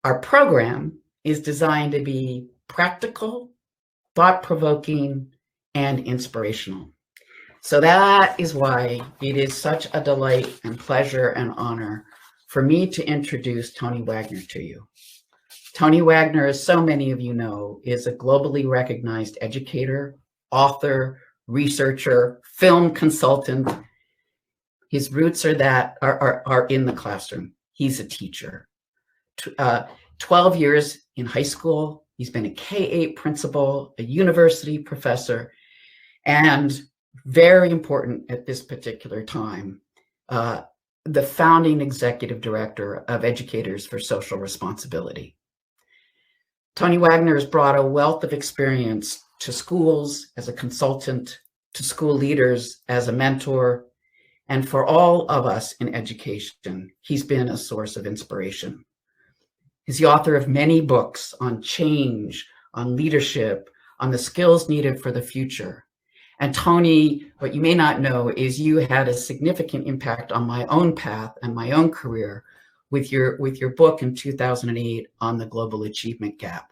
Our program is designed to be practical, thought-provoking, and inspirational. So that is why it is such a delight and pleasure and honor for me to introduce Tony Wagner to you. Tony Wagner, as so many of you know, is a globally recognized educator, author, researcher, film consultant. His roots are in the classroom. He's a teacher. 12 years in high school. He's been a K-8 principal, a university professor, and very important at this particular time, the founding executive director of Educators for Social Responsibility. Tony Wagner has brought a wealth of experience to schools as a consultant, to school leaders as a mentor, and for all of us in education, he's been a source of inspiration. He's the author of many books on change, on leadership, on the skills needed for the future. And Tony, what you may not know is you had a significant impact on my own path and my own career with your book in 2008 on the global achievement gap,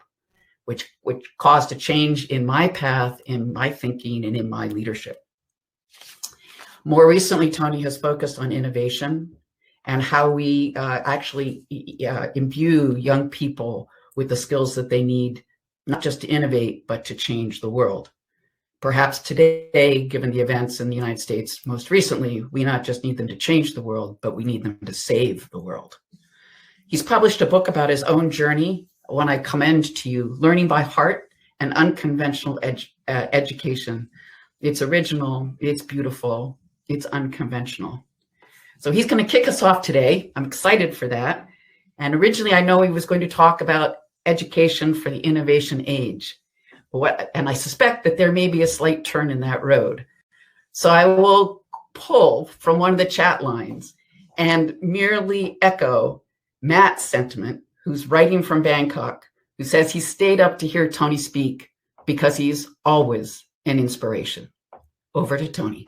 which caused a change in my path, in my thinking, and in my leadership. More recently, Tony has focused on innovation and how we actually imbue young people with the skills that they need, not just to innovate, but to change the world. Perhaps today, given the events in the United States most recently, we not just need them to change the world, but we need them to save the world. He's published a book about his own journey, one I commend to you, Learning by Heart, an Unconventional Education. It's original, it's beautiful, it's unconventional. So he's going to kick us off today. I'm excited for that. And originally, I know he was going to talk about education for the innovation age. And I suspect that there may be a slight turn in that road. So I will pull from one of the chat lines and merely echo Matt's sentiment, who's writing from Bangkok, who says he stayed up to hear Tony speak because he's always an inspiration. Over to Tony.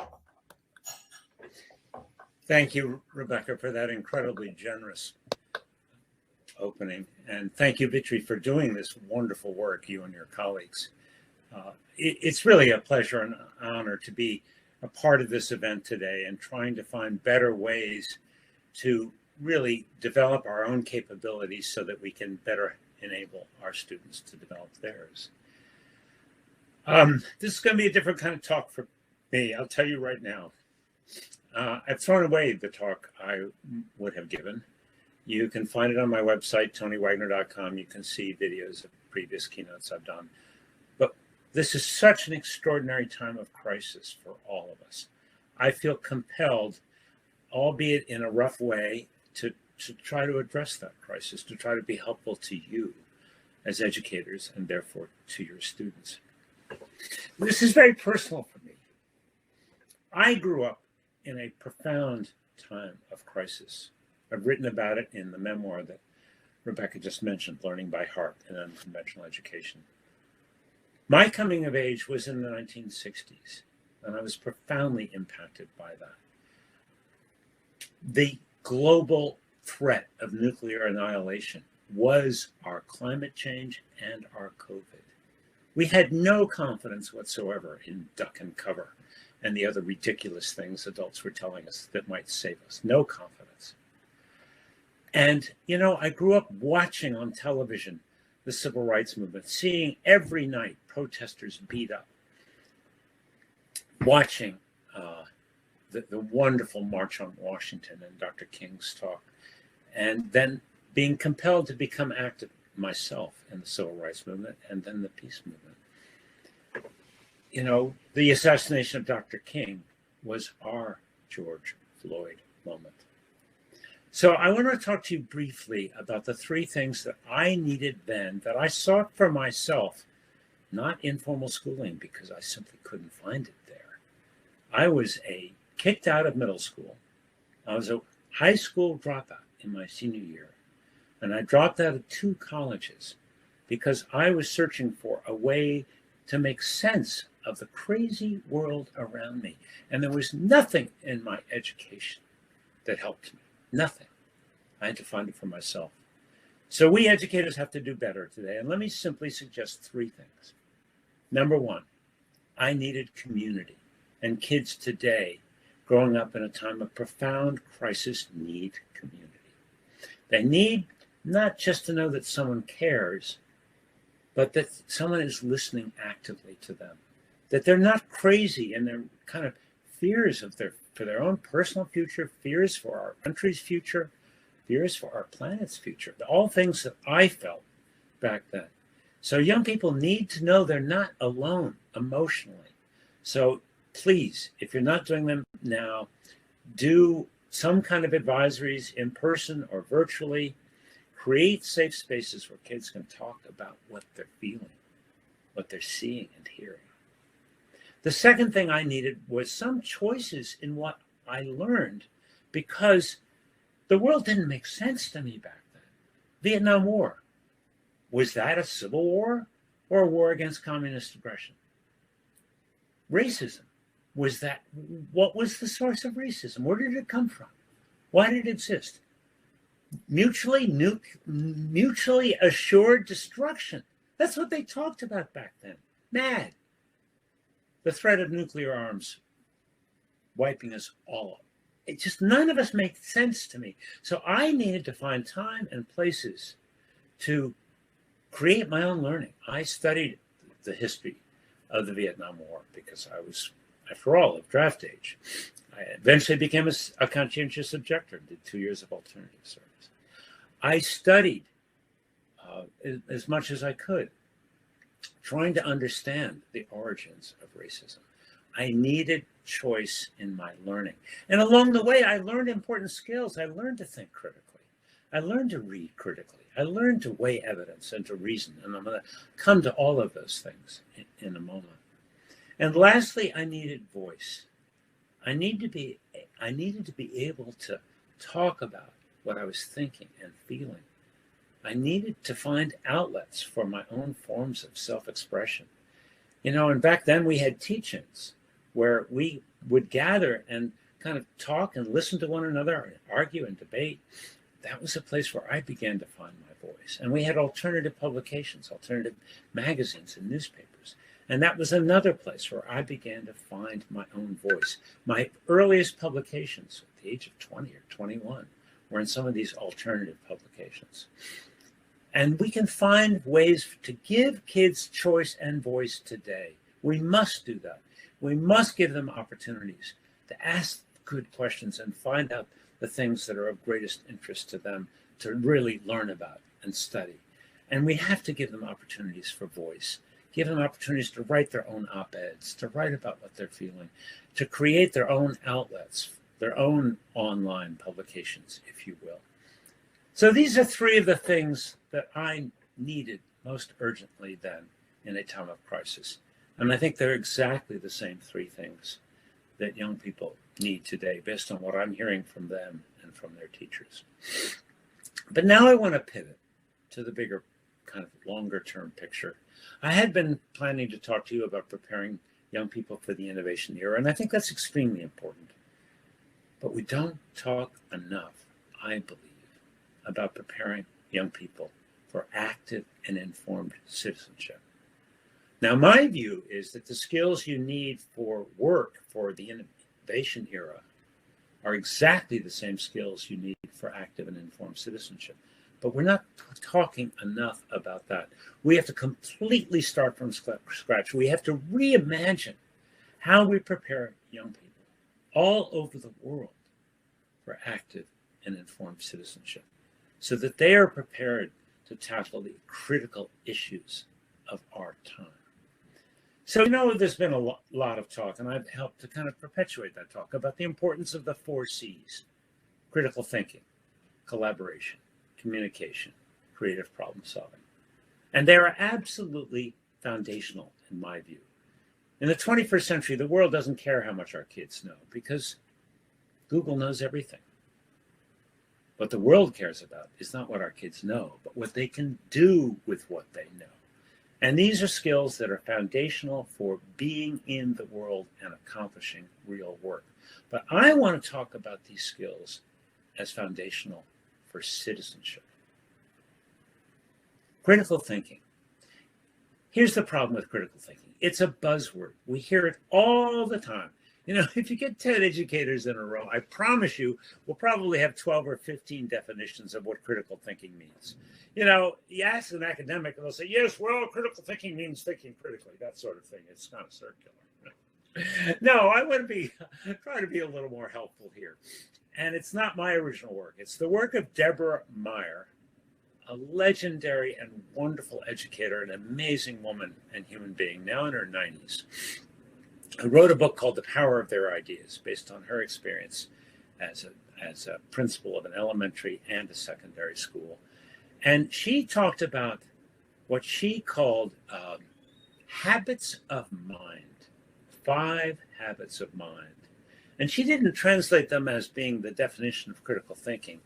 Thank you, Rebecca, for that incredibly generous opening. And thank you, Vitri, for doing this wonderful work, you and your colleagues. It's really a pleasure and honor to be a part of this event today and trying to find better ways to really develop our own capabilities so that we can better enable our students to develop theirs. This is going to be a different kind of talk for me, I'll tell you right now. I've thrown away the talk I would have given. You can find it on my website, tonywagner.com. You can see videos of previous keynotes I've done. But this is such an extraordinary time of crisis for all of us. I feel compelled, albeit in a rough way, to try to address that crisis, to try to be helpful to you as educators and therefore to your students. This is very personal for me. I grew up in a profound time of crisis. I've written about it in the memoir that Rebecca just mentioned, Learning by Heart in Unconventional Education. My coming of age was in the 1960s, and I was profoundly impacted by that. The global threat of nuclear annihilation was our climate change and our COVID. We had no confidence whatsoever in duck and cover and the other ridiculous things adults were telling us that might save us. No confidence. And, you know, I grew up watching on television the civil rights movement, seeing every night protesters beat up, watching the wonderful March on Washington and Dr. King's talk, and then being compelled to become active myself in the civil rights movement and then the peace movement. You know, the assassination of Dr. King was our George Floyd moment. So I want to talk to you briefly about the three things that I needed then, that I sought for myself, not informal schooling because I simply couldn't find it there. I was kicked out of middle school. I was a high school dropout in my senior year. And I dropped out of 2 colleges because I was searching for a way to make sense of the crazy world around me. And there was nothing in my education that helped me. Nothing. I had to find it for myself. So we educators have to do better today. And let me simply suggest three things. Number one, I needed community. And kids today, growing up in a time of profound crisis, need community. They need not just to know that someone cares, but that someone is listening actively to them. That they're not crazy in their kind of fears for their own personal future, fears for our country's future, fears for our planet's future. All things that I felt back then. So young people need to know they're not alone emotionally. So please, if you're not doing them now, do some kind of advisories in person or virtually. Create safe spaces where kids can talk about what they're feeling, what they're seeing and hearing. The second thing I needed was some choices in what I learned, because the world didn't make sense to me back then. Vietnam War, was that a civil war or a war against communist aggression? Racism, what was the source of racism? Where did it come from? Why did it exist? Mutually assured destruction. That's what they talked about back then. MAD. The threat of nuclear arms wiping us all up. It just, none of us made sense to me. So I needed to find time and places to create my own learning. I studied the history of the Vietnam War because I was, after all, of draft age. I eventually became a conscientious objector and did 2 years of alternative service. I studied as much as I could, trying to understand the origins of racism. I needed choice in my learning. And along the way, I learned important skills. I learned to think critically. I learned to read critically. I learned to weigh evidence and to reason. And I'm going to come to all of those things in a moment. And lastly, I needed voice. I needed to be able to talk about what I was thinking and feeling. I needed to find outlets for my own forms of self-expression. And back then we had teach-ins where we would gather and kind of talk and listen to one another and argue and debate. That was a place where I began to find my voice. And we had alternative publications, alternative magazines and newspapers. And that was another place where I began to find my own voice. My earliest publications at the age of 20 or 21 were in some of these alternative publications. And we can find ways to give kids choice and voice today. We must do that. We must give them opportunities to ask good questions and find out the things that are of greatest interest to them to really learn about and study. And we have to give them opportunities for voice, give them opportunities to write their own op-eds, to write about what they're feeling, to create their own outlets, their own online publications, if you will. So these are three of the things that I needed most urgently then in a time of crisis. And I think they're exactly the same three things that young people need today, based on what I'm hearing from them and from their teachers. But now I want to pivot to the bigger kind of longer term picture. I had been planning to talk to you about preparing young people for the innovation era, and I think that's extremely important. But we don't talk enough, I believe, about preparing young people for active and informed citizenship. Now, my view is that the skills you need for work for the innovation era are exactly the same skills you need for active and informed citizenship. But we're not talking enough about that. We have to completely start from scratch. We have to reimagine how we prepare young people all over the world for active and informed citizenship, so that they are prepared to tackle the critical issues of our time. So, there's been a lot of talk, and I've helped to kind of perpetuate that talk about the importance of the 4 C's: critical thinking, collaboration, communication, creative problem solving. And they are absolutely foundational in my view. In the 21st century, the world doesn't care how much our kids know because Google knows everything. What the world cares about is not what our kids know, but what they can do with what they know. And these are skills that are foundational for being in the world and accomplishing real work. But I want to talk about these skills as foundational for citizenship. Critical thinking. Here's the problem with critical thinking. It's a buzzword. We hear it all the time. You know, if you get 10 educators in a row, I promise you, we'll probably have 12 or 15 definitions of what critical thinking means. You know, you ask an academic and they'll say, yes, well, critical thinking means thinking critically, that sort of thing. It's kind of circular. No, I want to try to be a little more helpful here. And it's not my original work. It's the work of Deborah Meyer, a legendary and wonderful educator, an amazing woman and human being, now in her 90s, who wrote a book called The Power of Their Ideas, based on her experience as a principal of an elementary and a secondary school. And she talked about what she called habits of mind, 5 habits of mind. And she didn't translate them as being the definition of critical thinking.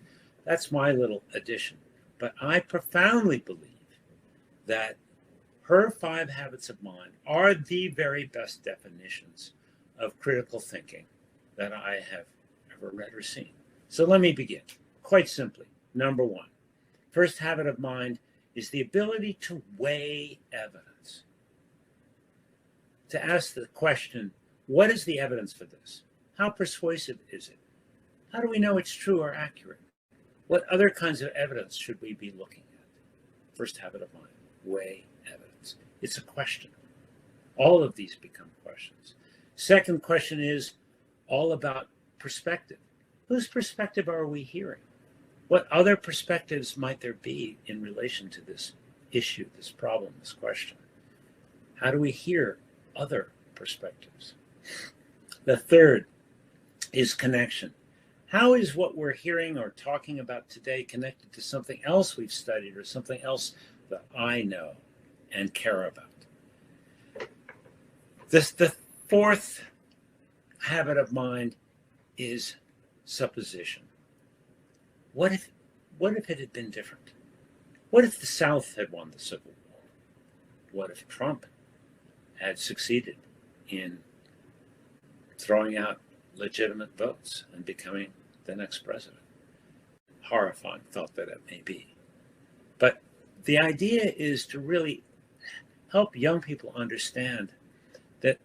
That's my little addition. But I profoundly believe that her 5 habits of mind are the very best definitions of critical thinking that I have ever read or seen. So let me begin. Quite simply, number 1, first habit of mind is the ability to weigh evidence. To ask the question, what is the evidence for this? How persuasive is it? How do we know it's true or accurate? What other kinds of evidence should we be looking at? First habit of mind, weigh evidence. It's a question. All of these become questions. Second question is all about perspective. Whose perspective are we hearing? What other perspectives might there be in relation to this issue, this problem, this question? How do we hear other perspectives? The third is connection. How is what we're hearing or talking about today connected to something else we've studied or something else that I know and care about? The fourth habit of mind is supposition. What if it had been different? What if the South had won the Civil War? What if Trump had succeeded in throwing out legitimate votes and becoming the next president? Horrifying thought that it may be. But the idea is to really help young people understand that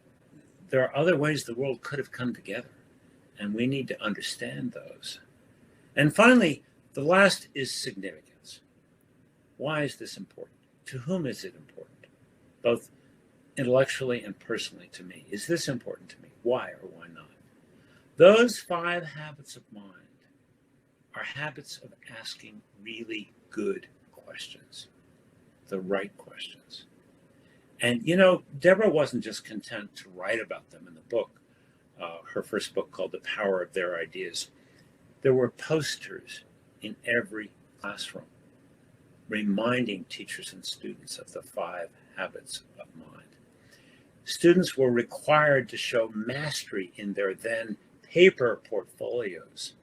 there are other ways the world could have come together, and we need to understand those. And finally, the last is significance. Why is this important? To whom is it important? Both intellectually and personally to me. Is this important to me? Why or why not? Those 5 habits of mind are habits of asking really good questions, the right questions. And, you know, Deborah wasn't just content to write about them in the book, her first book called The Power of Their Ideas. There were posters in every classroom reminding teachers and students of the 5 habits of mind. Students were required to show mastery in their then paper portfolios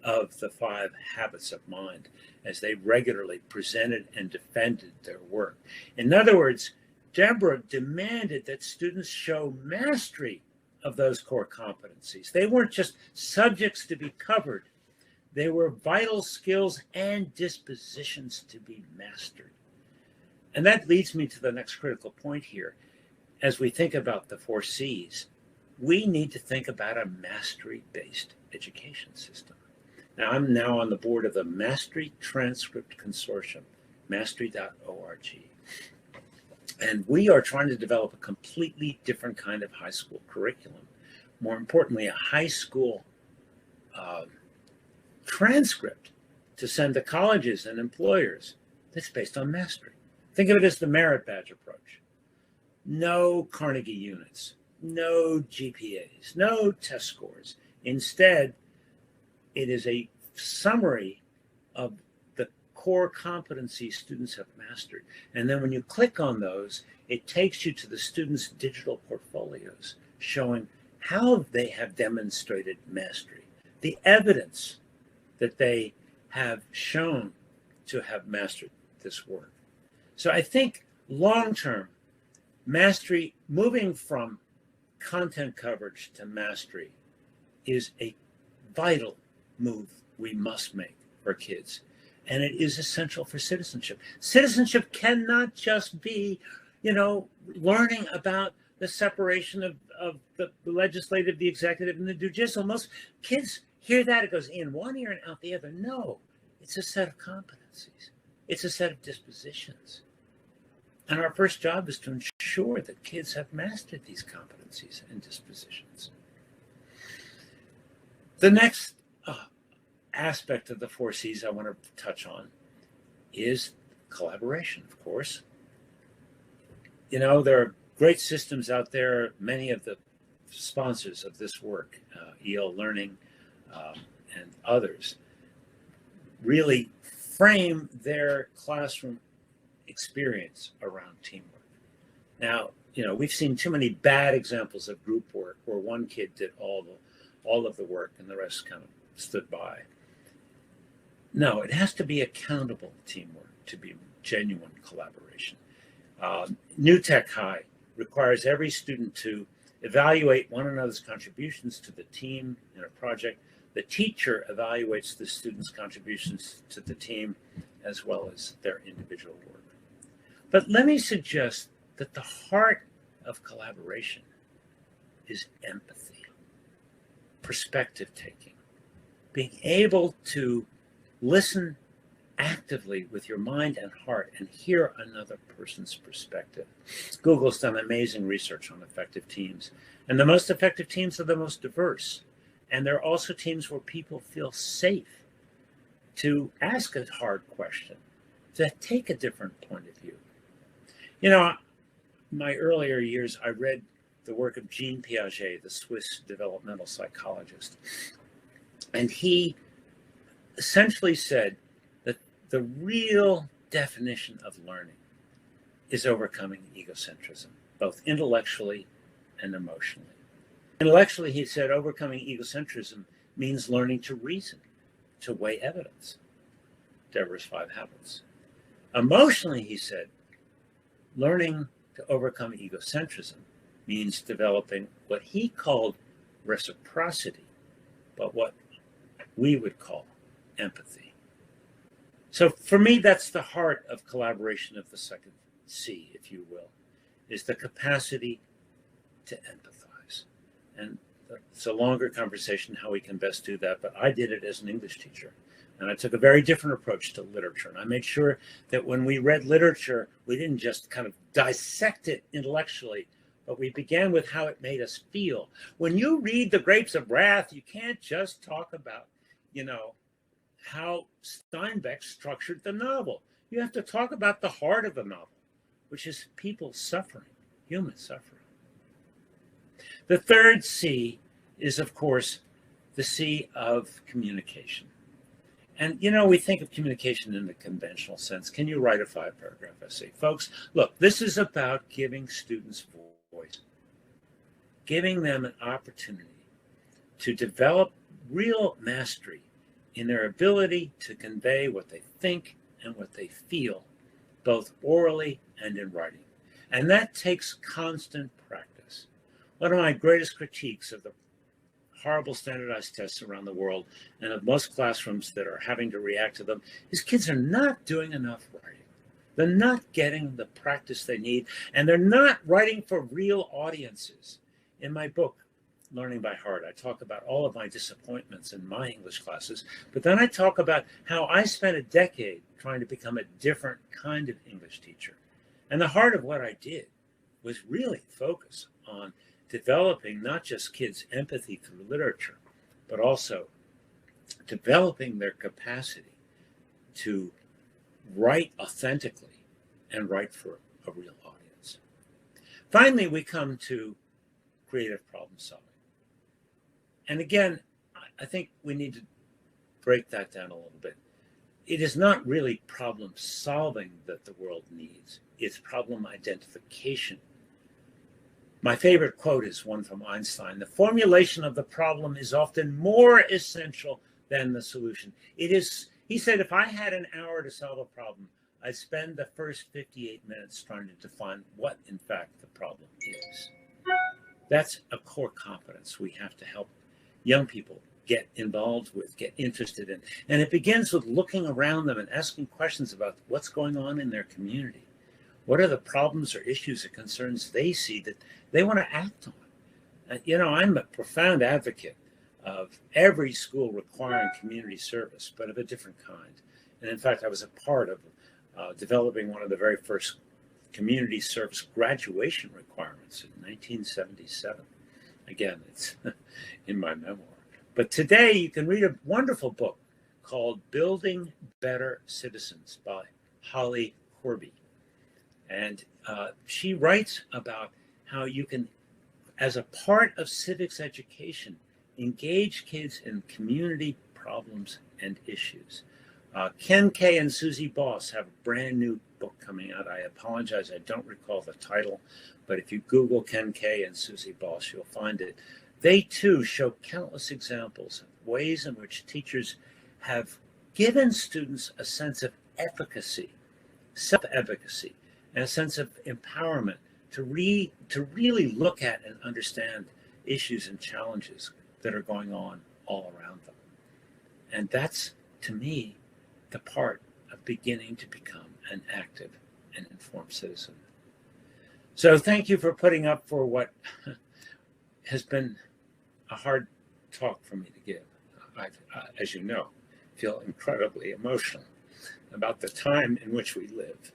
of the 5 habits of mind as they regularly presented and defended their work. In other words, Deborah demanded that students show mastery of those core competencies. They weren't just subjects to be covered. They were vital skills and dispositions to be mastered. And that leads me to the next critical point here. As we think about the 4 C's, we need to think about a mastery-based education system. Now, I'm now on the board of the Mastery Transcript Consortium, mastery.org. And we are trying to develop a completely different kind of high school curriculum. More importantly, a high school transcript to send to colleges and employers that's based on mastery. Think of it as the merit badge approach. No Carnegie units, no GPAs, no test scores. Instead, it is a summary of the core competencies students have mastered. And then when you click on those, it takes you to the students' digital portfolios, showing how they have demonstrated mastery, the evidence that they have shown to have mastered this work. So I think long-term, mastery, moving from content coverage to mastery, is a vital move we must make for kids. And it is essential for citizenship. Citizenship cannot just be, learning about the separation of the legislative, the executive, and the judicial. Most kids hear that, it goes in one ear and out the other. No, it's a set of competencies. It's a set of dispositions. And our first job is to ensure that kids have mastered these competencies and dispositions. The next aspect of the 4 C's I want to touch on is collaboration, of course. There are great systems out there. Many of the sponsors of this work, EL Learning and others, really frame their classroom experience around teamwork. Now, we've seen too many bad examples of group work where one kid did all of the work and the rest kind of stood by. No, it has to be accountable teamwork to be genuine collaboration. New Tech High requires every student to evaluate one another's contributions to the team in a project. The teacher evaluates the students' contributions to the team as well as their individual work. But let me suggest that the heart of collaboration is empathy, perspective taking, being able to listen actively with your mind and heart and hear another person's perspective. Google's done amazing research on effective teams, and the most effective teams are the most diverse. And there are also teams where people feel safe to ask a hard question, to take a different point of view. My earlier years, I read the work of Jean Piaget, the Swiss developmental psychologist. And he essentially said that the real definition of learning is overcoming egocentrism, both intellectually and emotionally. Intellectually, he said, overcoming egocentrism means learning to reason, to weigh evidence. Deborah's 5 habits. Emotionally, he said, learning to overcome egocentrism means developing what he called reciprocity, but what we would call empathy. So for me, that's the heart of collaboration of the second C, if you will, is the capacity to empathize. And it's a longer conversation how we can best do that, but I did it as an English teacher. And I took a very different approach to literature. And I made sure that when we read literature, we didn't just kind of dissect it intellectually, but we began with how it made us feel. When you read The Grapes of Wrath, you can't just talk about, how Steinbeck structured the novel. You have to talk about the heart of the novel, which is people suffering, human suffering. The third C is, of course, the C of communication. And, we think of communication in the conventional sense. Can you write a 5-paragraph essay? Folks, look, this is about giving students voice, giving them an opportunity to develop real mastery in their ability to convey what they think and what they feel, both orally and in writing. And that takes constant practice. One of my greatest critiques of the horrible standardized tests around the world and of most classrooms that are having to react to them is kids are not doing enough writing. They're not getting the practice they need, and they're not writing for real audiences. In my book, Learning by Heart, I talk about all of my disappointments in my English classes, but then I talk about how I spent a decade trying to become a different kind of English teacher. And the heart of what I did was really focus on developing not just kids' empathy through literature, but also developing their capacity to write authentically and write for a real audience. Finally, we come to creative problem solving. And again, I think we need to break that down a little bit. It is not really problem solving that the world needs. It's problem identification. My favorite quote is one from Einstein. The formulation of the problem is often more essential than the solution. He said, if I had an hour to solve a problem, I'd spend the first 58 minutes trying to define what, in fact, the problem is. That's a core competence we have to help young people get involved with, get interested in. And it begins with looking around them and asking questions about what's going on in their community. What are the problems or issues or concerns they see that they want to act on? You know, I'm a profound advocate of every school requiring community service, but of a different kind. And in fact, I was a part of developing one of the very first community service graduation requirements in 1977. Again, it's in my memoir. But today you can read a wonderful book called Building Better Citizens by Holly Corby. And she writes about how you can, as a part of civics education, engage kids in community problems and issues. Ken Kay and Susie Boss have a brand new book coming out. I apologize, I don't recall the title, but if you Google Ken Kay and Susie Boss, you'll find it. They too show countless examples of ways in which teachers have given students a sense of efficacy, self-efficacy, and a sense of empowerment to really look at and understand issues and challenges that are going on all around them. And that's, to me, the part of beginning to become an active and informed citizen. So thank you for putting up for what has been a hard talk for me to give. I, as you know, feel incredibly emotional about the time in which we live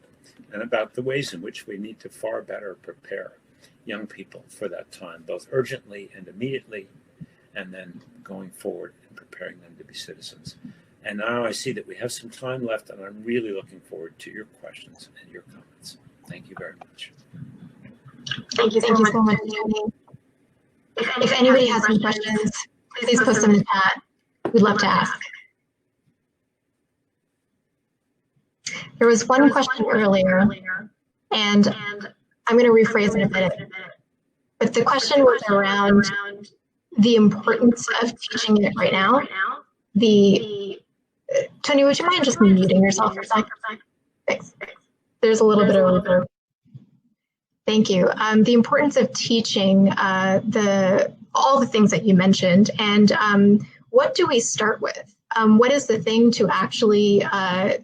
and about the ways in which we need to far better prepare young people for that time, both urgently and immediately, and then going forward and preparing them to be citizens. And now I see that we have some time left, and I'm really looking forward to your questions and your comments. Thank you very much. Thank you so much, Tony. If anybody has any questions, please post them in the chat. We'd love to ask. There was one question earlier, and I'm going to rephrase it a bit. But the question was around the importance of teaching it right now. Tony, would you mind just muting yourself for a second? Thanks. There's a little bit of reverb. Thank you. The importance of teaching all the things that you mentioned, and what do we start with? What is the thing to actually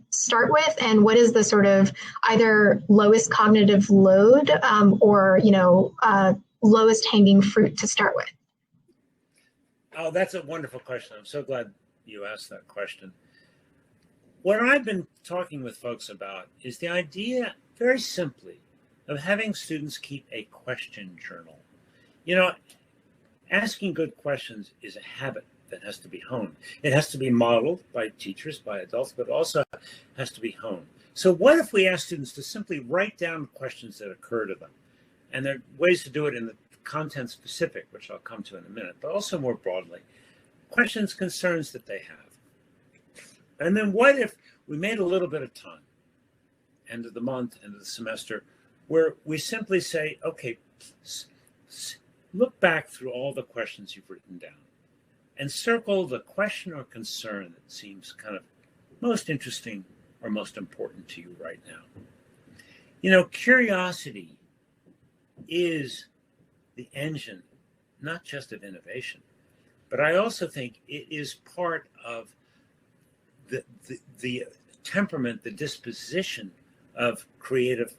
start with, and what is the sort of either lowest cognitive load or lowest hanging fruit to start with? Oh, that's a wonderful question. I'm so glad you asked that question. What I've been talking with folks about is the idea, very simply, of having students keep a question journal. You know, asking good questions is a habit that has to be honed. It has to be modeled by teachers, by adults, but also has to be honed. So what if we ask students to simply write down questions that occur to them? And there are ways to do it in the content specific, which I'll come to in a minute, but also more broadly, questions, concerns that they have. And then what if we made a little bit of time, end of the month, end of the semester, where we simply say, okay, look back through all the questions you've written down and circle the question or concern that seems kind of most interesting or most important to you right now. You know, curiosity is the engine, not just of innovation, but I also think it is part of the temperament, the disposition of creative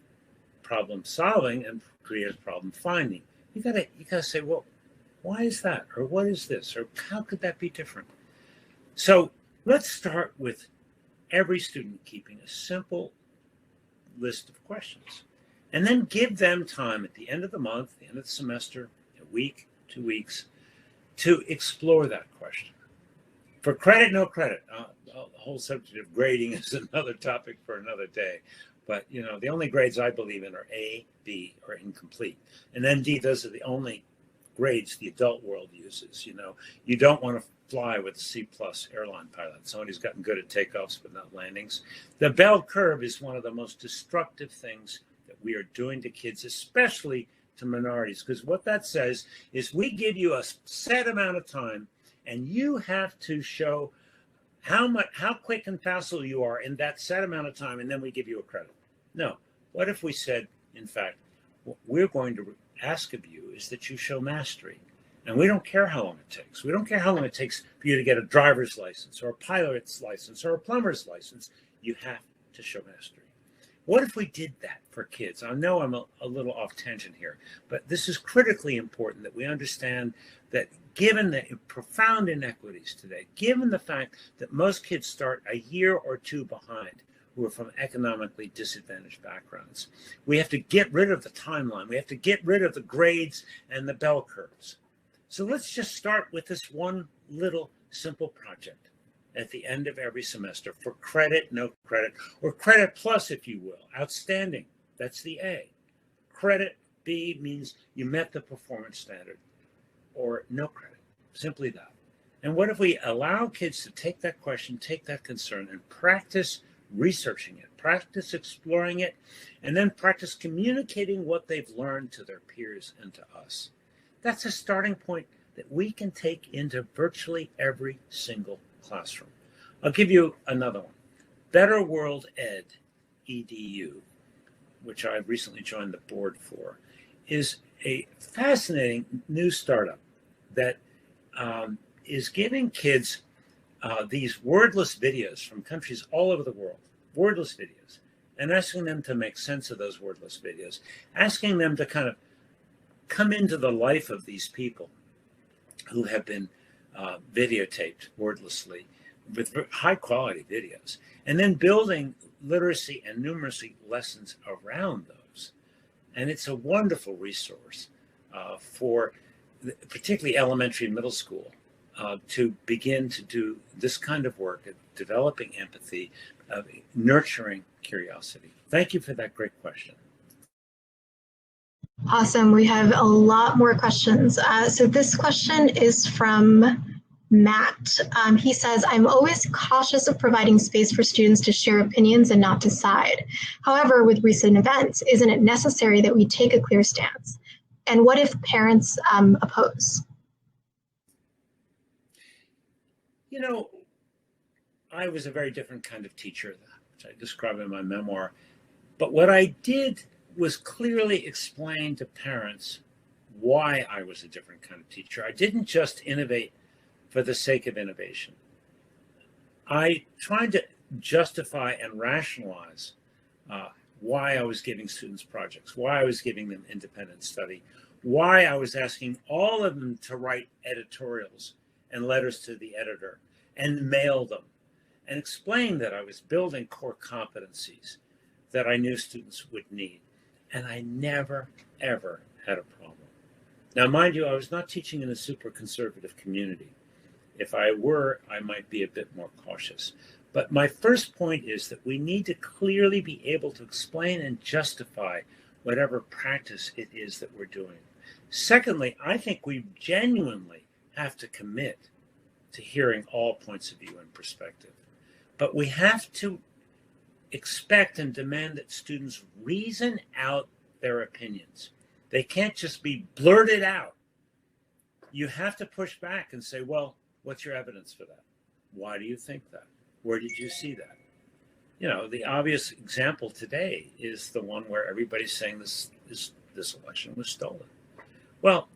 problem solving and creative problem finding. You gotta say, well, why is that? Or what is this? Or how could that be different? So let's start with every student keeping a simple list of questions, and then give them time at the end of the month, the end of the semester, a week, 2 weeks, to explore that question. For credit, no credit. The whole subject of grading is another topic for another day. But, you know, the only grades I believe in are A, B, or incomplete. And then D, those are the only grades the adult world uses. You know, you don't want to fly with a C+ airline pilot, someone who's gotten good at takeoffs but not landings. The bell curve is one of the most destructive things that we are doing to kids, especially to minorities, because what that says is we give you a set amount of time and you have to show how quick and facile you are in that set amount of time, and then we give you a credit. No. What if we said, in fact, what we're going to ask of you is that you show mastery, And we don't care how long it takes. We don't care how long it takes for you to get a driver's license or a pilot's license or a plumber's license. You have to show mastery. What if we did that for kids? I know I'm a little off tangent here, but this is critically important that we understand that given the profound inequities today, given the fact that most kids start a year or two behind who are from economically disadvantaged backgrounds, we have to get rid of the timeline. We have to get rid of the grades and the bell curves. So let's just start with this one little simple project at the end of every semester for credit, no credit, or credit plus, if you will. Outstanding, that's the A. Credit B means you met the performance standard, or no credit, simply that. And what if we allow kids to take that question, take that concern, and practice researching it, practice exploring it, and then practice communicating what they've learned to their peers and to us. That's a starting point that we can take into virtually every single classroom. I'll give you another one. Better World Ed, EDU, which I recently joined the board for, is a fascinating new startup that is giving kids these wordless videos from countries all over the world, wordless videos, and asking them to make sense of those wordless videos, asking them to kind of come into the life of these people who have been videotaped wordlessly with high quality videos, and then building literacy and numeracy lessons around those. And it's a wonderful resource for particularly elementary and middle school to begin to do this kind of work, developing empathy, nurturing curiosity. Thank you for that great question. Awesome. We have a lot more questions. So this question is from Matt. He says, I'm always cautious of providing space for students to share opinions and not decide. However, with recent events, isn't it necessary that we take a clear stance? And what if parents oppose? You know, I was a very different kind of teacher, which I describe in my memoir. But what I did was clearly explain to parents why I was a different kind of teacher. I didn't just innovate for the sake of innovation. I tried to justify and rationalize why I was giving students projects, why I was giving them independent study, why I was asking all of them to write editorials and letters to the editor and mail them, and explain that I was building core competencies that I knew students would need. And I never, ever had a problem. Now, mind you, I was not teaching in a super conservative community. If I were, I might be a bit more cautious. But my first point is that we need to clearly be able to explain and justify whatever practice it is that we're doing. Secondly, I think we genuinely have to commit to hearing all points of view and perspective. But we have to expect and demand that students reason out their opinions. They can't just be blurted out. You have to push back and say, well, what's your evidence for that? Why do you think that? Where did you see that? You know, the obvious example today is the one where everybody's saying this election was stolen. Well,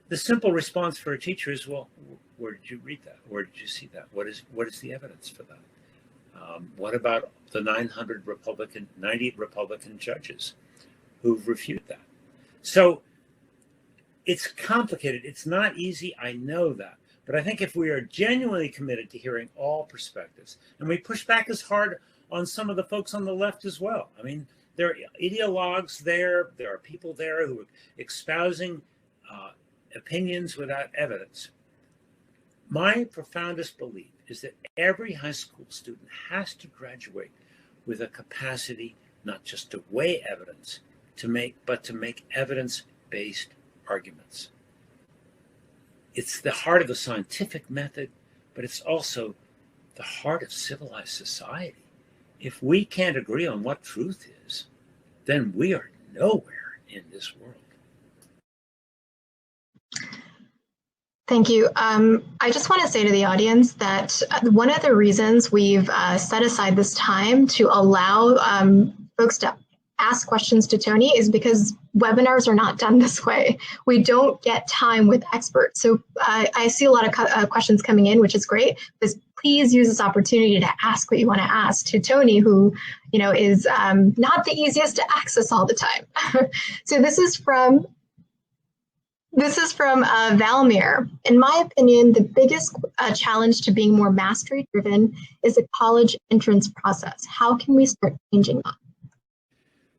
the simple response for a teacher is, well, where did you read that? Where did you see that? What is the evidence for that? What about the 90 Republican judges who've refuted that? So it's complicated. It's not easy. I know that. But I think if we are genuinely committed to hearing all perspectives, and we push back as hard on some of the folks on the left as well. I mean, there are ideologues there. There are people there who are espousing opinions without evidence. My profoundest belief is that every high school student has to graduate with a capacity not just to weigh evidence, but to make evidence-based arguments. It's the heart of the scientific method, but it's also the heart of civilized society. If we can't agree on what truth is, then we are nowhere in this world. Thank you. I just want to say to the audience that one of the reasons we've set aside this time to allow folks to ask questions to Tony is because webinars are not done this way. We don't get time with experts. So I see a lot of questions coming in, which is great. But please use this opportunity to ask what you want to ask to Tony, who is not the easiest to access all the time. So this is from Valmir. In my opinion, the biggest challenge to being more mastery-driven is the college entrance process. How can we start changing that?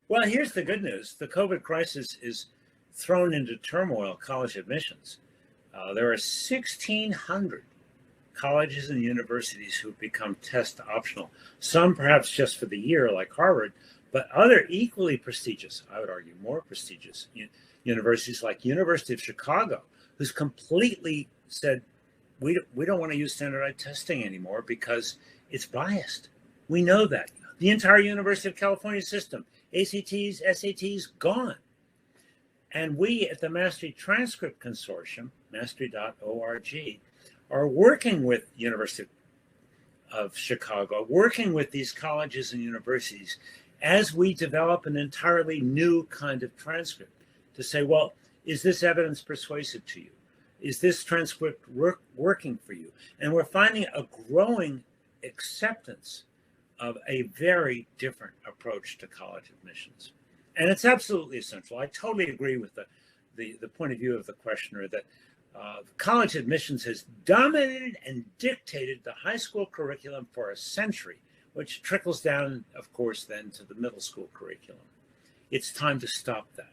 Well, here's the good news. The COVID crisis is thrown into turmoil college admissions. There are 1,600 colleges and universities who've become test optional, some perhaps just for the year, like Harvard, but other equally prestigious, I would argue more prestigious, universities like University of Chicago, who's completely said, we don't want to use standardized testing anymore because it's biased. We know that. The entire University of California system, ACTs, SATs, gone. And we at the Mastery Transcript Consortium, mastery.org, are working with University of Chicago, working with these colleges and universities as we develop an entirely new kind of transcript to say, well, is this evidence persuasive to you? Is this transcript working for you? And we're finding a growing acceptance of a very different approach to college admissions. And it's absolutely essential. I totally agree with the point of view of the questioner that college admissions has dominated and dictated the high school curriculum for a century, which trickles down, of course, then to the middle school curriculum. It's time to stop that.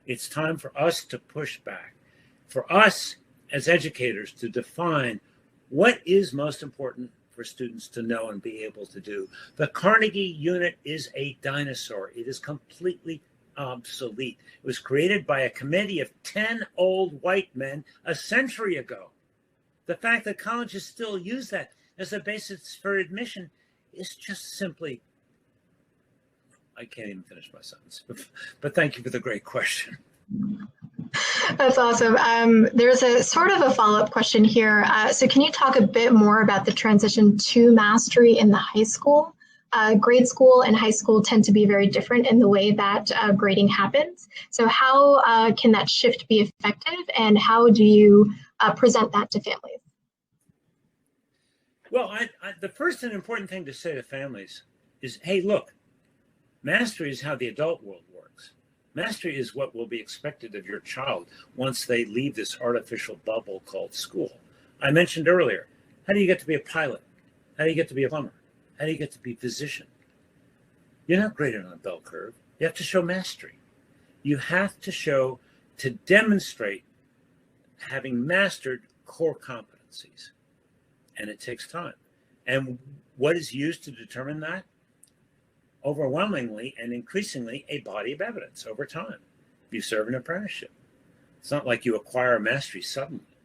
It's time for us to push back, for us as educators to define what is most important for students to know and be able to do. The Carnegie unit is a dinosaur. It is completely obsolete. It was created by a committee of 10 old white men a century ago. The fact that colleges still use that as a basis for admission is just simply, I can't even finish my sentence, but thank you for the great question. That's awesome. There's a sort of a follow-up question here. So can you talk a bit more about the transition to mastery in the high school? Grade school and high school tend to be very different in the way that grading happens. So how can that shift be effective, and how do you present that to families? Well, the first and important thing to say to families is, hey, look, mastery is how the adult world works. Mastery is what will be expected of your child once they leave this artificial bubble called school. I mentioned earlier, how do you get to be a pilot? How do you get to be a plumber? How do you get to be a physician? You're not graded on a bell curve. You have to show mastery. You have to show, to demonstrate having mastered core competencies. And it takes time. And what is used to determine that? Overwhelmingly and increasingly a body of evidence over time. You serve an apprenticeship. It's not like you acquire mastery suddenly.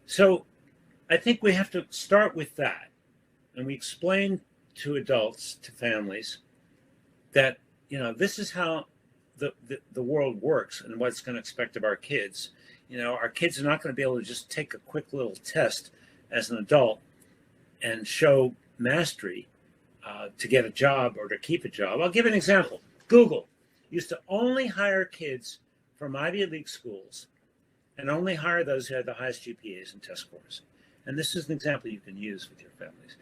So I think we have to start with that. And we explain to adults, to families, that, this is how the world works and what it's going to expect of our kids. Our kids are not going to be able to just take a quick little test as an adult and show mastery to get a job or to keep a job. I'll give an example. Google used to only hire kids from Ivy League schools and only hire those who had the highest GPAs and test scores. And this is an example you can use with your families.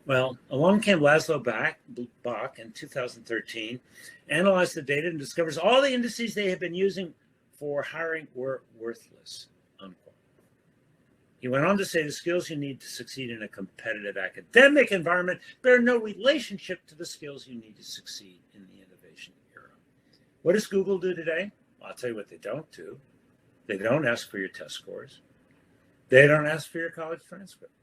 Well, along came Laszlo Bach in 2013, analyzed the data and discovers all the indices they had been using for hiring were worthless, unquote. He went on to say the skills you need to succeed in a competitive academic environment bear no relationship to the skills you need to succeed in the innovation era. What does Google do today? Well, I'll tell you what they don't do. They don't ask for your test scores. They don't ask for your college transcript.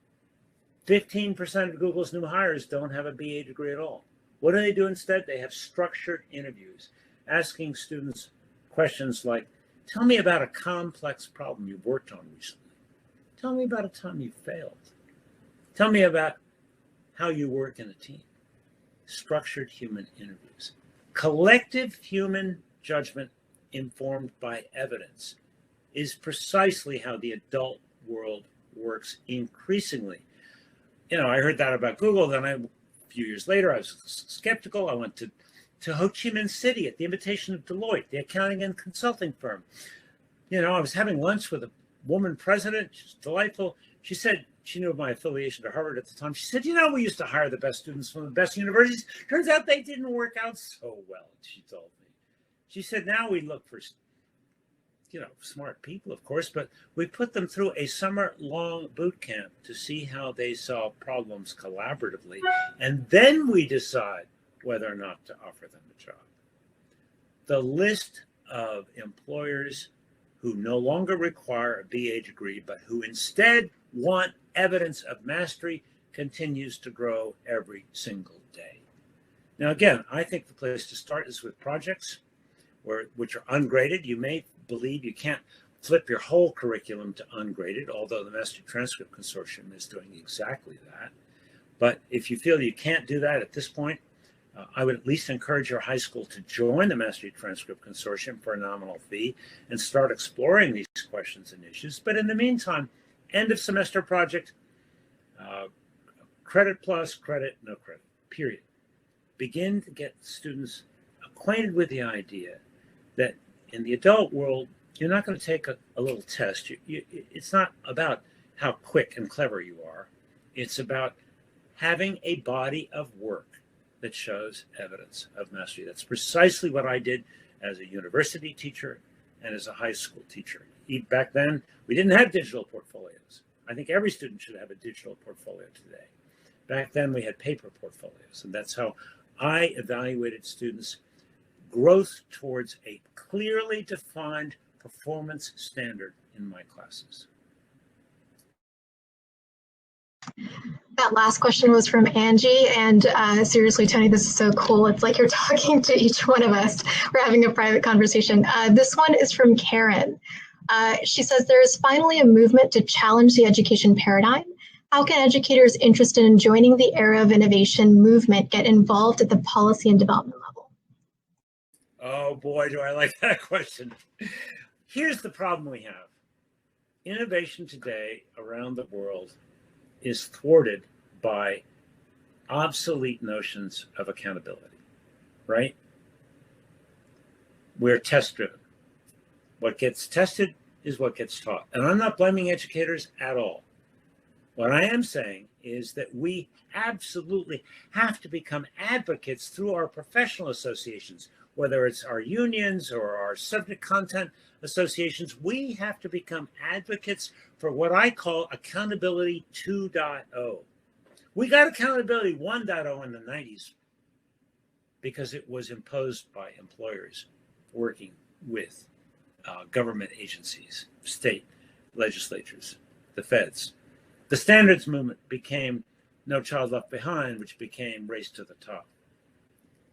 15% of Google's new hires don't have a BA degree at all. What do they do instead? They have structured interviews, asking students questions like, tell me about a complex problem you've worked on recently. Tell me about a time you failed. Tell me about how you work in a team. Structured human interviews. Collective human judgment informed by evidence is precisely how the adult world works increasingly. I heard that about Google. Then a few years later, I was skeptical. I went to to Ho Chi Minh City at the invitation of Deloitte, the accounting and consulting firm. You know, I was having lunch with a woman president. She's delightful. She said, she knew of my affiliation to Harvard at the time. She said, you know, we used to hire the best students from the best universities. Turns out they didn't work out so well, she told me. She said, now we look for, you know, smart people, of course, but we put them through a summer-long boot camp to see how they solve problems collaboratively. And then we decide whether or not to offer them a job. The list of employers who no longer require a BA degree, but who instead want evidence of mastery continues to grow every single day. Now, again, I think the place to start is with projects which are ungraded. You may believe you can't flip your whole curriculum to ungraded, although the Mastery Transcript Consortium is doing exactly that. But if you feel you can't do that at this point, I would at least encourage your high school to join the Mastery Transcript Consortium for a nominal fee and start exploring these questions and issues. But in the meantime, end of semester project, credit plus, credit, no credit, period. Begin to get students acquainted with the idea that in the adult world, you're not going to take a little test. It's not about how quick and clever you are. It's about having a body of work that shows evidence of mastery. That's precisely what I did as a university teacher and as a high school teacher. Back then, we didn't have digital portfolios. I think every student should have a digital portfolio today. Back then, we had paper portfolios, and that's how I evaluated students' growth towards a clearly defined performance standard in my classes. That last question was from Angie, and seriously, Tony, this is so cool. It's like you're talking to each one of us. We're having a private conversation. This one is from Karen. She says, there is finally a movement to challenge the education paradigm. How can educators interested in joining the era of innovation movement get involved at the policy and development level? Oh boy, do I like that question. Here's the problem we have. Innovation today around the world is thwarted by obsolete notions of accountability, right? We're test-driven. What gets tested is what gets taught. And I'm not blaming educators at all. What I am saying is that we absolutely have to become advocates through our professional associations, whether it's our unions or our subject content associations. We have to become advocates for what I call accountability 2.0. We got accountability 1.0 in the 90s because it was imposed by employers working with government agencies, state legislatures, the feds. The standards movement became No Child Left Behind, which became Race to the Top.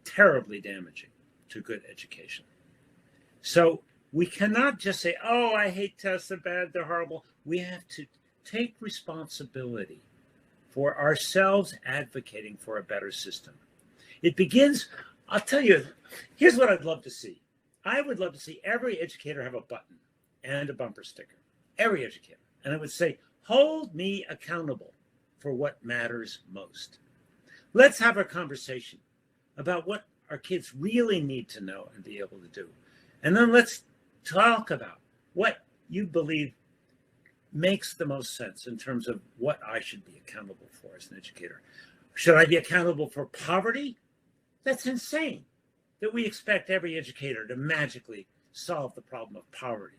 Terribly damaging to good education. So we cannot just say, oh, I hate tests, they're bad, they're horrible. We have to take responsibility for ourselves advocating for a better system. It begins, I'll tell you, here's what I'd love to see. I would love to see every educator have a button and a bumper sticker. Every educator. And I would say, hold me accountable for what matters most. Let's have a conversation about what our kids really need to know and be able to do. And then let's talk about what you believe makes the most sense in terms of what I should be accountable for as an educator. Should I be accountable for poverty? That's insane that we expect every educator to magically solve the problem of poverty.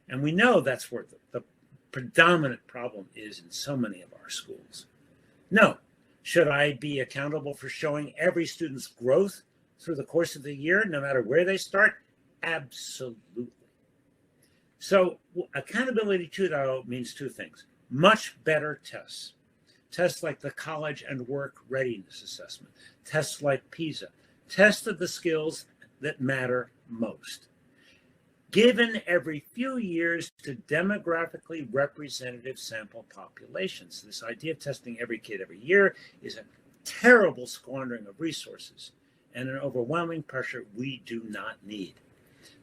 And we know that's where the predominant problem is in so many of our schools. No. Should I be accountable for showing every student's growth through the course of the year, no matter where they start? Absolutely. So accountability 2.0 means two things. Much better tests. Tests like the College and Work Readiness Assessment. Tests like PISA. Tests of the skills that matter most. Given every few years to demographically representative sample populations. This idea of testing every kid every year is a terrible squandering of resources and an overwhelming pressure we do not need.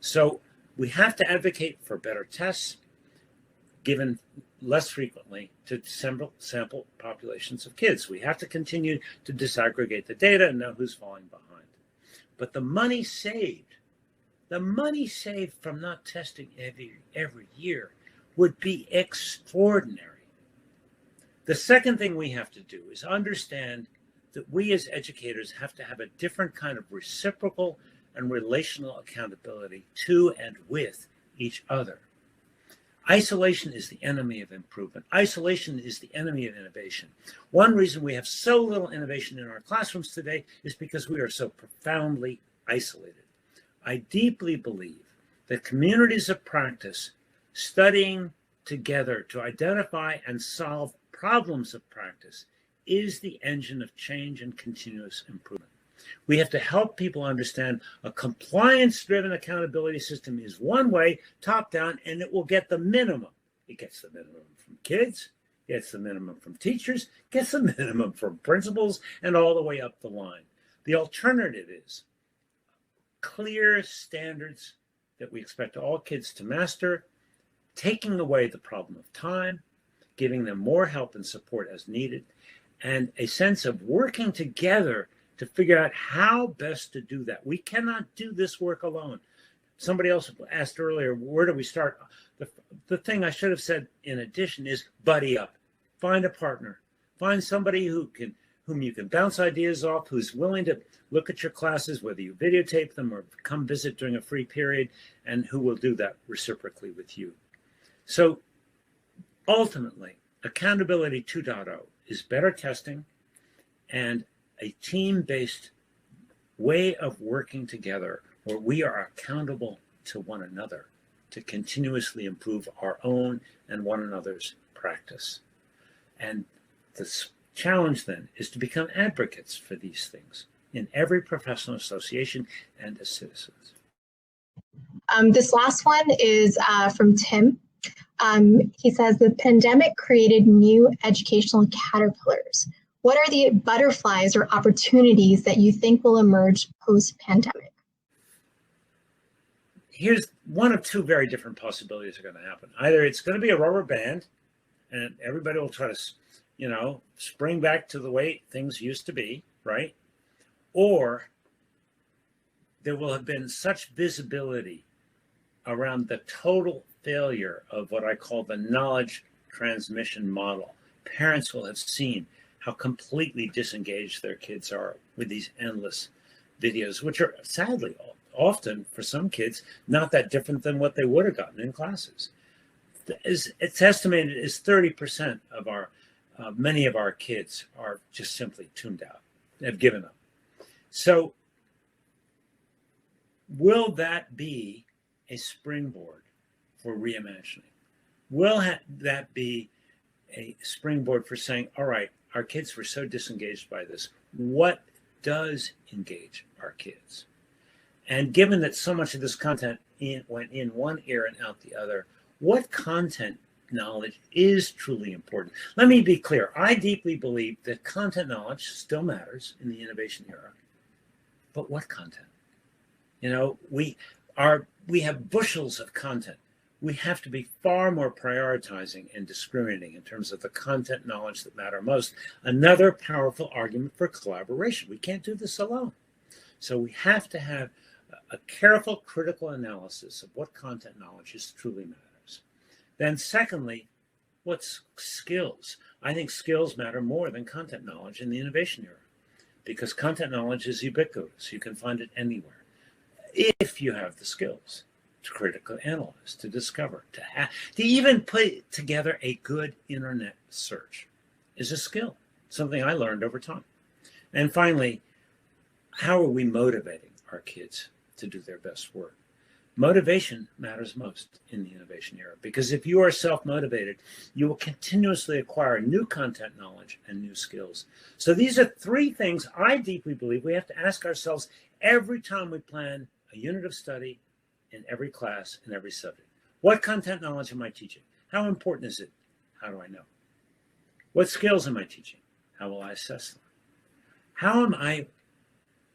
So we have to advocate for better tests given less frequently to sample populations of kids. We have to continue to disaggregate the data and know who's falling behind. But the money saved from not testing every year would be extraordinary. The second thing we have to do is understand that we as educators have to have a different kind of reciprocal and relational accountability to and with each other. Isolation is the enemy of improvement. Isolation is the enemy of innovation. One reason we have so little innovation in our classrooms today is because we are so profoundly isolated. I deeply believe that communities of practice studying together to identify and solve problems of practice is the engine of change and continuous improvement. We have to help people understand a compliance-driven accountability system is one way, top down, and it will get the minimum. It gets the minimum from kids, gets the minimum from teachers, gets the minimum from principals, and all the way up the line. The alternative is clear standards that we expect all kids to master, taking away the problem of time, giving them more help and support as needed, and a sense of working together to figure out how best to do that. We cannot do this work alone. Somebody else asked earlier, where do we start? The thing I should have said in addition is buddy up. Find a partner. Find somebody whom you can bounce ideas off, who's willing to look at your classes, whether you videotape them or come visit during a free period, and who will do that reciprocally with you. So ultimately, Accountability 2.0 is better testing and a team-based way of working together where we are accountable to one another to continuously improve our own and one another's practice. And the challenge then is to become advocates for these things in every professional association and as citizens. This last one is from Tim. He says the pandemic created new educational caterpillars. What are the butterflies or opportunities that you think will emerge post-pandemic? Here's one of two very different possibilities are going to happen. Either it's going to be a rubber band and everybody will try to, spring back to the way things used to be, right? Or there will have been such visibility around the total failure of what I call the knowledge transmission model. Parents will have seen how completely disengaged their kids are with these endless videos, which are sadly often for some kids not that different than what they would have gotten in classes. It's estimated as 30% of our many of our kids are just simply tuned out, have given up. So will that be a springboard for reimagining? Will that be a springboard for saying, all right, our kids were so disengaged by this. What does engage our kids? And given that so much of this content went in one ear and out the other, what content knowledge is truly important? Let me be clear. I deeply believe that content knowledge still matters in the innovation era. But what content? We have bushels of content. We have to be far more prioritizing and discriminating in terms of the content knowledge that matter most. Another powerful argument for collaboration. We can't do this alone. So we have to have a careful, critical analysis of what content knowledge is truly matters. Then secondly, what's skills? I think skills matter more than content knowledge in the innovation era because content knowledge is ubiquitous. You can find it anywhere. If you have the skills to critically analyze, to discover, to even put together a good internet search is a skill, something I learned over time. And finally, how are we motivating our kids to do their best work? Motivation matters most in the innovation era because if you are self-motivated, you will continuously acquire new content knowledge and new skills. So these are three things I deeply believe we have to ask ourselves every time we plan a unit of study in every class, in every subject. What content knowledge am I teaching? How important is it? How do I know? What skills am I teaching? How will I assess them? How am I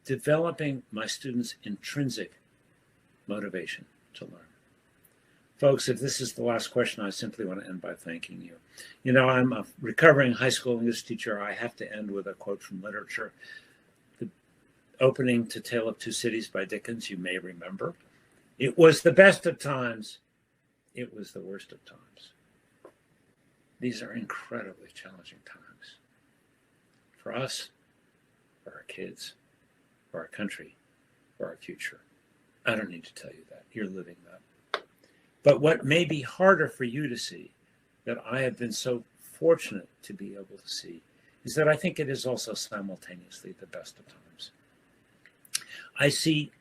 developing my students' intrinsic motivation to learn? Folks, if this is the last question, I simply want to end by thanking you. I'm a recovering high school English teacher. I have to end with a quote from literature. The opening to Tale of Two Cities by Dickens, you may remember. It was the best of times. It was the worst of times. These are incredibly challenging times for us, for our kids, for our country, for our future. I don't need to tell you that. You're living that. But what may be harder for you to see, that I have been so fortunate to be able to see, is that I think it is also simultaneously the best of times. I see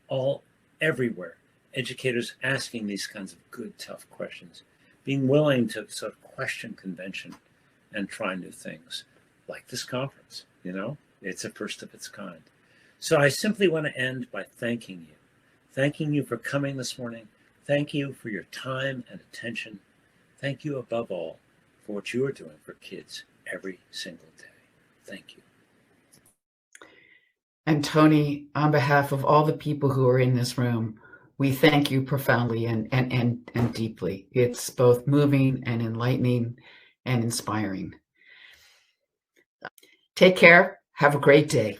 everywhere, educators asking these kinds of good, tough questions, being willing to sort of question convention and try new things, like this conference, it's a first of its kind. So I simply want to end by thanking you for coming this morning. Thank you for your time and attention. Thank you above all for what you are doing for kids every single day. Thank you. And Tony, on behalf of all the people who are in this room, we thank you profoundly and deeply. It's both moving and enlightening and inspiring. Take care. Have a great day.